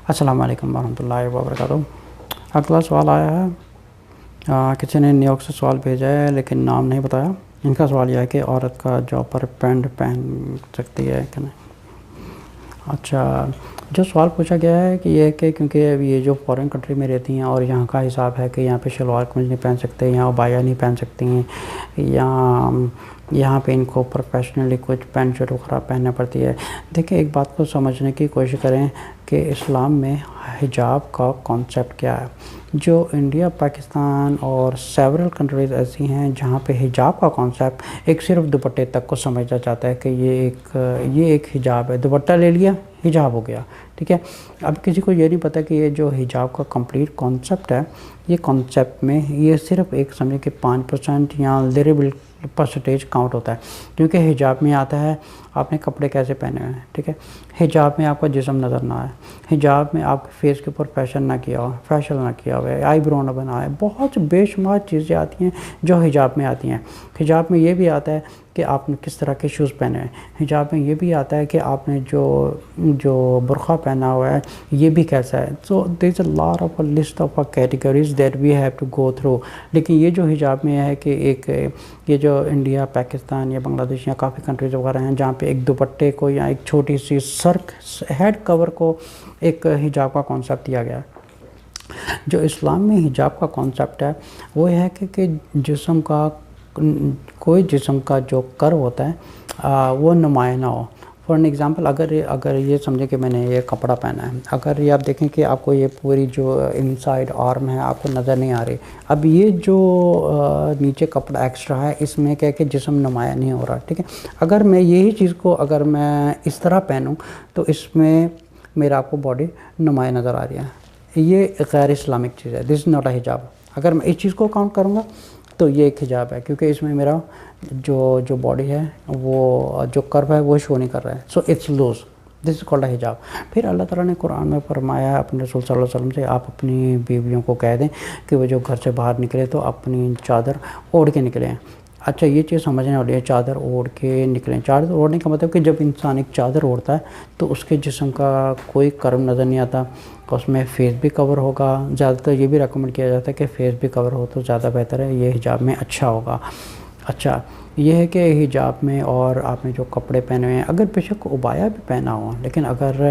السلام علیکم ورحمۃ اللہ وبرکاتہ۔ اگلا سوال آیا ہے، کسی نے نیو یارک سے سوال بھیجا ہے لیکن نام نہیں بتایا۔ ان کا سوال یہ ہے کہ عورت کا جاب پر پینٹ پہن سکتی ہے کہ نہیں۔ اچھا، جو سوال پوچھا گیا ہے کہ یہ کہ کیونکہ اب یہ جو فارن کنٹری میں رہتی ہیں اور یہاں کا حساب ہے کہ یہاں پہ شلوار قمیض نہیں پہن سکتے، یہاں عبایا نہیں پہن سکتی ہیں، یہاں پہ ان کو پروفیشنلی کچھ پینٹ شرٹ وغیرہ پہننا پڑتی ہے۔ دیکھیں، ایک بات کو سمجھنے کی کوشش کریں کہ اسلام میں حجاب کا کانسیپٹ کیا ہے۔ جو انڈیا، پاکستان اور سیورل کنٹریز ایسی ہیں جہاں پہ حجاب کا کانسیپٹ ایک صرف دوپٹے تک کو سمجھا جاتا ہے کہ یہ ایک حجاب ہے، دوپٹہ لے لیا حجاب ہو گیا، ٹھیک ہے۔ اب کسی کو یہ نہیں پتہ کہ یہ جو حجاب کا کمپلیٹ کانسیپٹ ہے، یہ کانسیپٹ میں یہ صرف ایک سمجھے کہ 5% یا لیریبل پرسنٹیج کاؤنٹ ہوتا ہے، کیونکہ حجاب میں آتا ہے آپ نے کپڑے کیسے پہنے ہوئے ہیں، ٹھیک ہے۔ حجاب میں آپ کا جسم نظر نہ آئے، حجاب میں آپ کے فیس کے اوپر فیشن نہ کیا ہو، فیشل نہ کیا ہوا ہے، آئی برو نہ بنایا ہے، بہت بے شمار چیزیں آتی ہیں جو حجاب میں آتی ہیں۔ حجاب میں یہ بھی آتا ہے کہ آپ نے کس طرح کے شوز پہنے ہیں، حجاب میں یہ بھی آتا ہے کہ آپ نے جو برقع پہنا ہوا ہے یہ بھی کیسا ہے۔ سو دیر is a lot of a list of categories that we have to go through. لیکن یہ جو حجاب میں ہے کہ یہ جو انڈیا، پاکستان یا بنگلہ دیش یا کافی کنٹریز وغیرہ ہیں جہاں پہ ایک دوپٹے کو یا ایک چھوٹی سی ہیڈ کور کو ایک حجاب کا کانسیپٹ دیا گیا ہے۔ جو اسلام میں حجاب کا کانسیپٹ ہے وہ یہ ہے کہ کوئی جسم کا جو کرو ہوتا ہے وہ نمایاں نہ ہو۔ فار این ایگزامپل، اگر یہ سمجھیں کہ میں نے یہ کپڑا پہنا ہے، اگر یہ آپ دیکھیں کہ آپ کو یہ پوری جو انسائڈ آرم ہے آپ کو نظر نہیں آ رہی، اب یہ جو نیچے کپڑا ایکسٹرا ہے اس میں کیا کہ جسم نمایاں نہیں ہو رہا، ٹھیک ہے۔ اگر میں یہی چیز کو اگر میں اس طرح پہنوں تو اس میں میرا آپ کو باڈی نمایاں نظر آ رہی ہے، یہ غیر اسلامک چیز ہے، دس از ناٹ اے حجاب۔ اگر میں اس چیز کو کاؤنٹ کروں گا تو یہ ایک حجاب ہے، کیونکہ اس میں میرا جو باڈی ہے وہ جو کرو ہے وہ شو نہیں کر رہا ہے، so it's loose, this is called a حجاب۔ پھر اللہ تعالیٰ نے قرآن میں فرمایا اپنے رسول صلی اللہ علیہ وسلم سے، آپ اپنی بیویوں کو کہہ دیں کہ وہ جو گھر سے باہر نکلے تو اپنی چادر اوڑھ کے نکلیں۔ اچھا، یہ چیز سمجھنے والی ہے، چادر اوڑھ کے نکلیں۔ چادر اوڑھنے کا مطلب کہ جب انسان ایک چادر اوڑھتا ہے تو اس کے جسم کا کوئی کرم نظر نہیں آتا، اس میں فیس بھی کور ہوگا۔ زیادہ تر یہ بھی ریکمنڈ کیا جاتا ہے کہ فیس بھی کور ہو تو زیادہ بہتر ہے، یہ حجاب میں اچھا ہوگا۔ اچھا، یہ ہے کہ حجاب میں اور آپ نے جو کپڑے پہنے ہوئے ہیں، اگر بے شک عبایا بھی پہنا ہو، لیکن اگر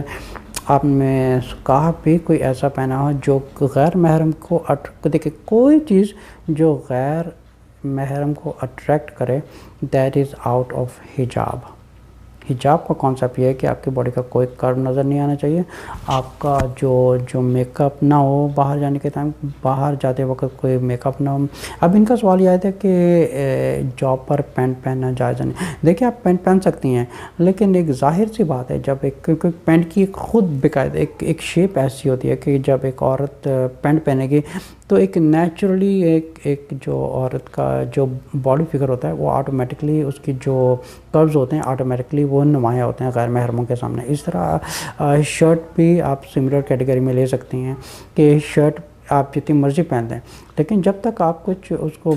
آپ نے سکارف بھی کوئی ایسا پہنا ہو جو غیر محرم کو دیکھیں، کوئی چیز جو غیر محرم کو اٹریکٹ کرے، دیٹ از آؤٹ آف حجاب۔ حجاب کا کانسیپٹ یہ ہے کہ آپ کی باڈی کا کوئی کرو نظر نہیں آنا چاہیے، آپ کا جو میک اپ نہ ہو، باہر جانے کے ٹائم باہر جاتے وقت کوئی میک اپ نہ ہو۔ اب ان کا سوال یہ آیا تھا کہ جاب پر پینٹ پہننا جائز نہیں۔ دیکھیں، آپ پینٹ پہن سکتی ہیں، لیکن ایک ظاہر سی بات ہے، جب کیونکہ پینٹ کی خود باقاعدہ ایک شیپ ایسی ہوتی ہے کہ جب ایک عورت پینٹ پہنے گی تو ایک نیچرلی ایک جو عورت کا جو باڈی فگر ہوتا ہے وہ آٹومیٹکلی اس کی جو کروز ہوتے ہیں آٹومیٹکلی وہ نمایاں ہوتے ہیں غیر محرموں کے سامنے۔ اس طرح شرٹ بھی آپ سملر کیٹیگری میں لے سکتی ہیں کہ شرٹ آپ جتنی مرضی پہن دیں، لیکن جب تک آپ کچھ اس کو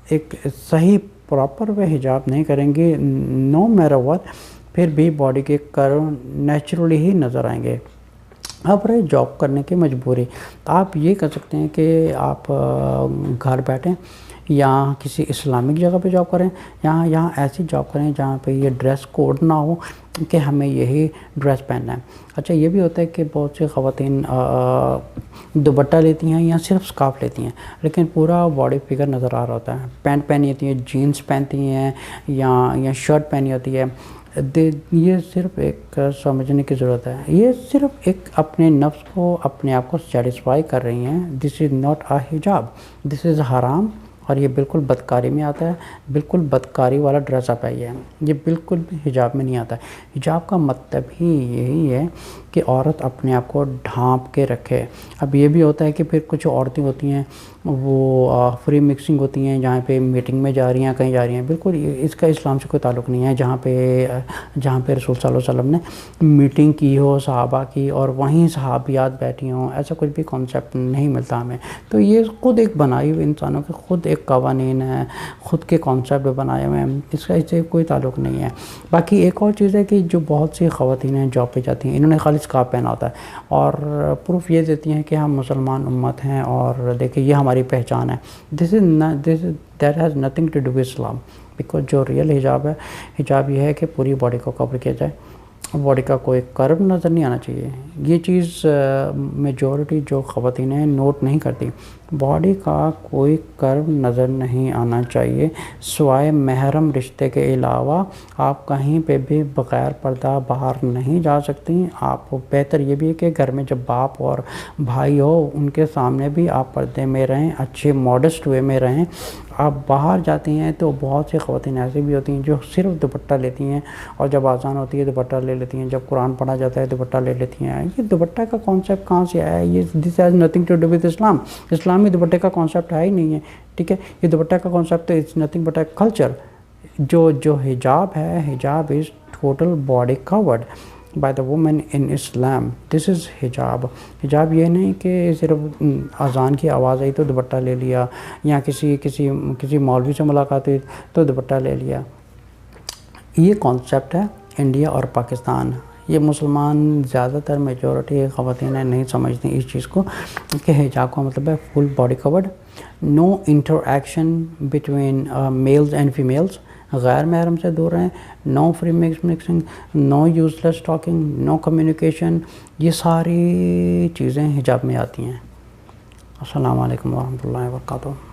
ایک صحیح پراپر وے حجاب نہیں کریں گی، نو میٹر واٹ، پھر بھی باڈی کے کرو نیچرلی ہی نظر آئیں گے۔ اب رہے جاب کرنے کی مجبوری، تو آپ یہ کر سکتے ہیں کہ آپ گھر بیٹھیں یا کسی اسلامک جگہ پہ جاب کریں، یہاں ایسی جاب کریں جہاں پہ یہ ڈریس کوڈ نہ ہو کہ ہمیں یہی ڈریس پہننا ہے۔ اچھا، یہ بھی ہوتا ہے کہ بہت سی خواتین دوپٹہ لیتی ہیں یا صرف سکارف لیتی ہیں، لیکن پورا باڈی فگر نظر آ رہا ہوتا ہے، پینٹ پہنی ہوتی ہے، جینس پہنتی ہیں یا شرٹ پہنی ہوتی ہے۔ یہ صرف ایک سمجھنے کی ضرورت ہے، یہ صرف ایک اپنے نفس کو اپنے آپ کو سیٹسفائی کر رہی ہیں، دس از ناٹ اے حجاب، دس از حرام، اور یہ بالکل بدکاری میں آتا ہے، بالکل بدکاری والا ڈریس اپ ہے، یہ بالکل بھی حجاب میں نہیں آتا ہے۔ حجاب کا مطلب ہی یہی ہے کہ عورت اپنے آپ کو ڈھانپ کے رکھے۔ اب یہ بھی ہوتا ہے کہ پھر کچھ عورتیں ہوتی ہیں وہ فری مکسنگ ہوتی ہیں، جہاں پہ میٹنگ میں جا رہی ہیں، کہیں جا رہی ہیں، بالکل اس کا اسلام سے کوئی تعلق نہیں ہے۔ جہاں پہ رسول صلی اللہ علیہ وسلم نے میٹنگ کی ہو صحابہ کی اور وہیں صحابیات بیٹھی ہوں، ایسا کچھ بھی کانسیپٹ نہیں ملتا ہمیں۔ تو یہ خود ایک بنائی ہوئی انسانوں کے خود ایک قوانین ہیں، خود کے کانسیپٹ بنائے ہوئے ہیں، اس سے کوئی تعلق نہیں ہے۔ باقی ایک اور چیز ہے کہ جو بہت سی خواتین ہیں جاب پہ جاتی ہیں، انہوں نے خالی اسکارف پہنا ہوتا ہے، اور پروف یہ دیتی ہیں کہ ہم مسلمان امت ہیں اور دیکھیں یہ ہماری پہچان ہے. That has nothing to do with Islam, because جو ریئل حجاب ہے، حجاب یہ ہے کہ پوری باڈی کو کور کیا جائے، باڈی کا کوئی کرو نظر نہیں آنا چاہیے. یہ چیز میجورٹی جو خواتین ہیں نوٹ نہیں کرتی. باڈی کا کوئی کرو نظر نہیں آنا چاہیے سوائے محرم رشتے کے علاوہ. آپ کہیں پہ بھی بغیر پردہ باہر نہیں جا سکتی. آپ بہتر یہ بھی ہے کہ گھر میں جب باپ اور بھائی ہو ان کے سامنے بھی آپ پردے میں رہیں، اچھے ماڈسٹ وے میں رہیں. آپ باہر جاتی ہیں تو بہت سی خواتین ایسی بھی ہوتی ہیں جو صرف دوپٹہ لیتی ہیں، اور جب اذان ہوتی ہے دوپٹہ لے لیتی ہیں، جب قرآن پڑھا جاتا ہے دوپٹہ لے لیتی ہیں. یہ دوپٹہ کا کانسیپٹ کہاں سے آیا ہے؟ یہ this has nothing to do with Islam. اسلام میں دوپٹے کا کانسیپٹ ہے ہی نہیں ہے. ٹھیک ہے، یہ دوپٹہ کا concept it's nothing but a culture. جو حجاب ہے، hijab is total body covered by the woman in Islam. This is hijab. حجاب یہ نہیں کہ صرف اذان کی آواز آئی تو دوپٹہ لے لیا، یا کسی مولوی سے ملاقات ہوئی تو دوپٹہ لے لیا. یہ کانسیپٹ ہے انڈیا اور پاکستان. یہ مسلمان زیادہ تر میجورٹی خواتین نہیں سمجھتی اس چیز کو کہ حجاب کا مطلب ہے full body covered. No interaction between males and females. غیر محرم سے دور رہیں. No free mixing, no useless talking, no communication. یہ ساری چیزیں حجاب میں آتی ہیں. السلام علیکم ورحمۃ اللہ وبرکاتہ.